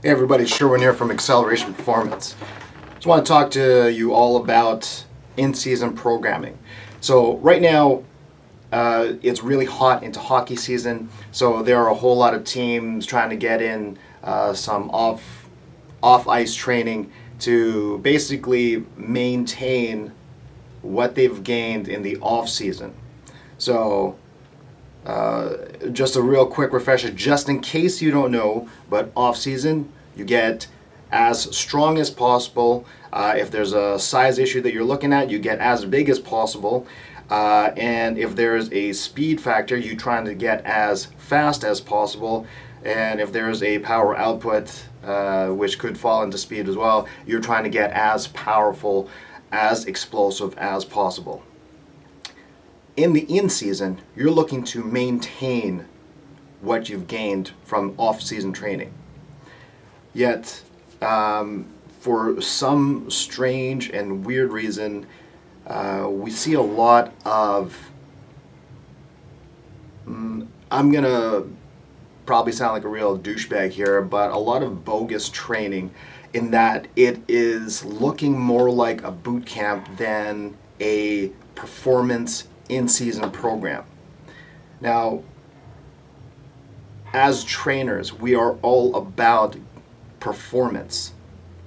Hey everybody, it's Sherwin here from Acceleration Performance. Just want to talk to you all about in-season programming. So right now, it's really hot into hockey season, so there are a whole lot of teams trying to get in some off-ice training to basically maintain what they've gained in the off-season. So just a real quick refresher, just in case you don't know, but off-season, you get as strong as possible. If there's a size issue that you're looking at, you get as big as possible. And if there's a speed factor, you're trying to get as fast as possible. And if there's a power output, which could fall into speed as well, you're trying to get as powerful, as explosive as possible. In the in-season, you're looking to maintain what you've gained from off-season training. Yet, for some strange and weird reason, we see a lot of, I'm going to probably sound like a real douchebag here, but a lot of bogus training in that it is looking more like a boot camp than a performance in-season program. Now, as trainers, we are all about performance,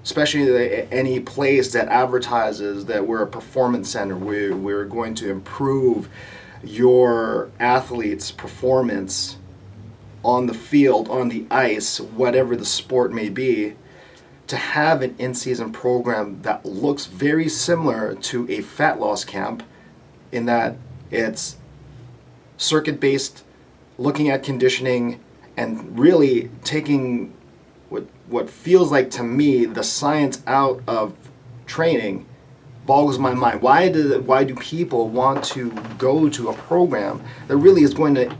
especially any place that advertises that we're a performance center. We're going to improve your athlete's performance on the field, on the ice, whatever the sport may be. To have an in-season program that looks very similar to a fat loss camp in that it's circuit-based, looking at conditioning, and really taking what feels like to me the science out of training boggles my mind. Why do people want to go to a program that really is going to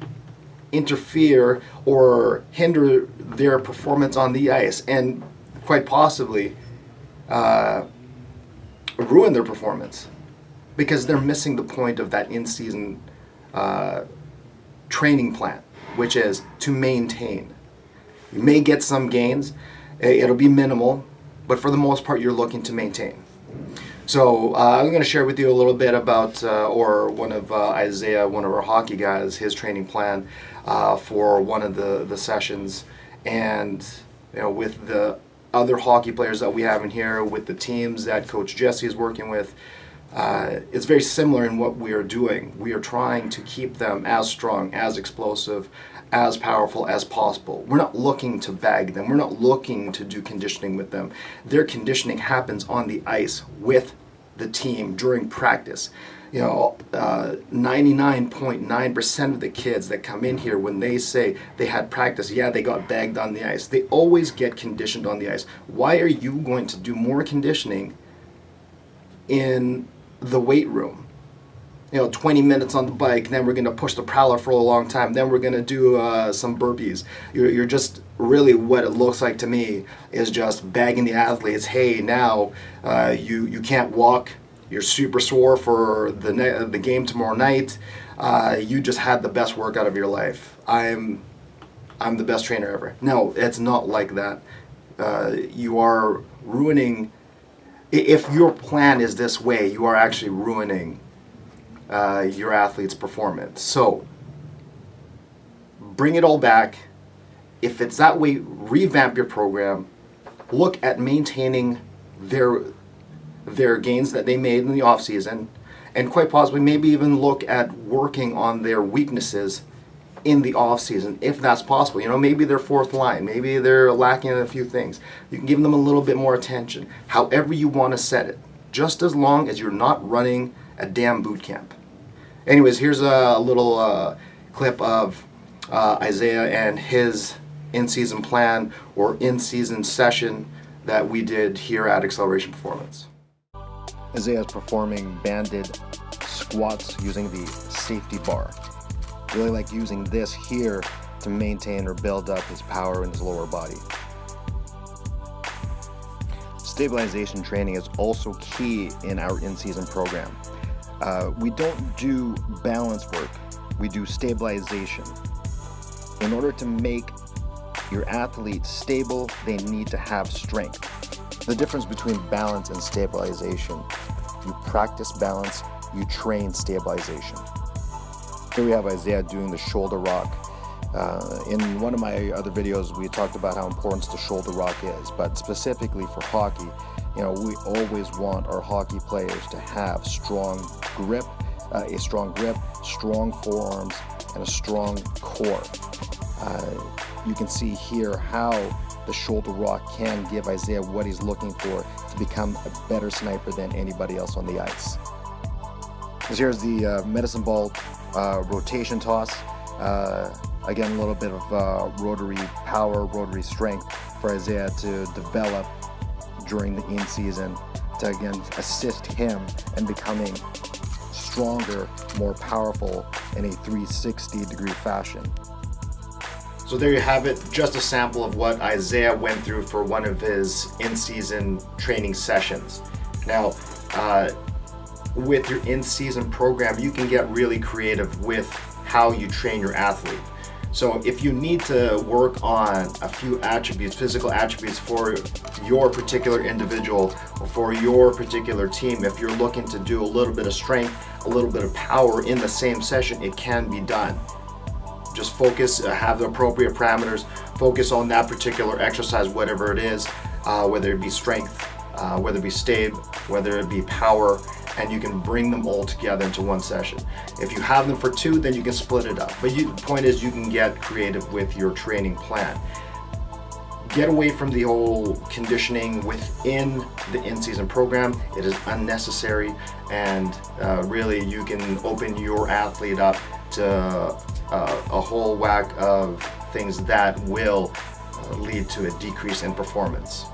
interfere or hinder their performance on the ice and quite possibly ruin their performance? Because they're missing the point of that in-season training plan, which is to maintain. You may get some gains, it'll be minimal, but for the most part you're looking to maintain. So I'm going to share with you a little bit about, or one of Isaiah, one of our hockey guys, his training plan for one of the sessions. And with the other hockey players that we have in here, with the teams that Coach Jesse is working with, it's very similar in what we are doing. We are trying to keep them as strong, as explosive, as powerful as possible. We're not looking to bag them. We're not looking to do conditioning with them. Their conditioning happens on the ice with the team during practice. 99.9% of the kids that come in here, when they say they had practice, yeah, they got bagged on the ice. They always get conditioned on the ice. Why are you going to do more conditioning in the weight room? 20 minutes on the bike, then we're going to push the prowler for a long time, then we're going to do some burpees. You're just really, what it looks like to me is just bagging the athletes. Hey, now you can't walk, you're super sore for the game tomorrow night, you just had the best workout of your life. I'm the best trainer ever. No, it's not like that. You are ruining. If your plan is this way, you are actually ruining your athlete's performance. So bring it all back. If it's that way, revamp your program. Look at maintaining their gains that they made in the off season, and quite possibly maybe even look at working on their weaknesses in the off season, if that's possible. Maybe they're fourth line, maybe they're lacking in a few things. You can give them a little bit more attention, however you want to set it, just as long as you're not running a damn boot camp. Anyways, here's a little clip of Isaiah and his in-season plan or in-season session that we did here at Acceleration Performance. Isaiah is performing banded squats using the safety bar. Really like using this here to maintain or build up his power in his lower body. Stabilization training is also key in our in-season program. We don't do balance work, we do stabilization. In order to make your athlete stable, they need to have strength. The difference between balance and stabilization: you practice balance, you train stabilization. Here we have Isaiah doing the shoulder rock. In one of my other videos, we talked about how important the shoulder rock is, but specifically for hockey, we always want our hockey players to have strong grip, strong forearms, and a strong core. You can see here how the shoulder rock can give Isaiah what he's looking for to become a better sniper than anybody else on the ice. Here's the medicine ball rotation toss. Again, a little bit of rotary power, rotary strength for Isaiah to develop during the in-season to, again, assist him in becoming stronger, more powerful in a 360-degree fashion. So there you have it, just a sample of what Isaiah went through for one of his in-season training sessions. Now, with your in-season program, you can get really creative with how you train your athlete. So if you need to work on a few attributes, physical attributes for your particular individual or for your particular team, if you're looking to do a little bit of strength, a little bit of power in the same session, it can be done. Just focus, have the appropriate parameters, focus on that particular exercise, whatever it is, whether it be strength, whether it be stave, whether it be power, and you can bring them all together into one session. If you have them for two, then you can split it up. But the point is, you can get creative with your training plan. Get away from the whole conditioning within the in-season program. It is unnecessary, and really you can open your athlete up to a whole whack of things that will lead to a decrease in performance.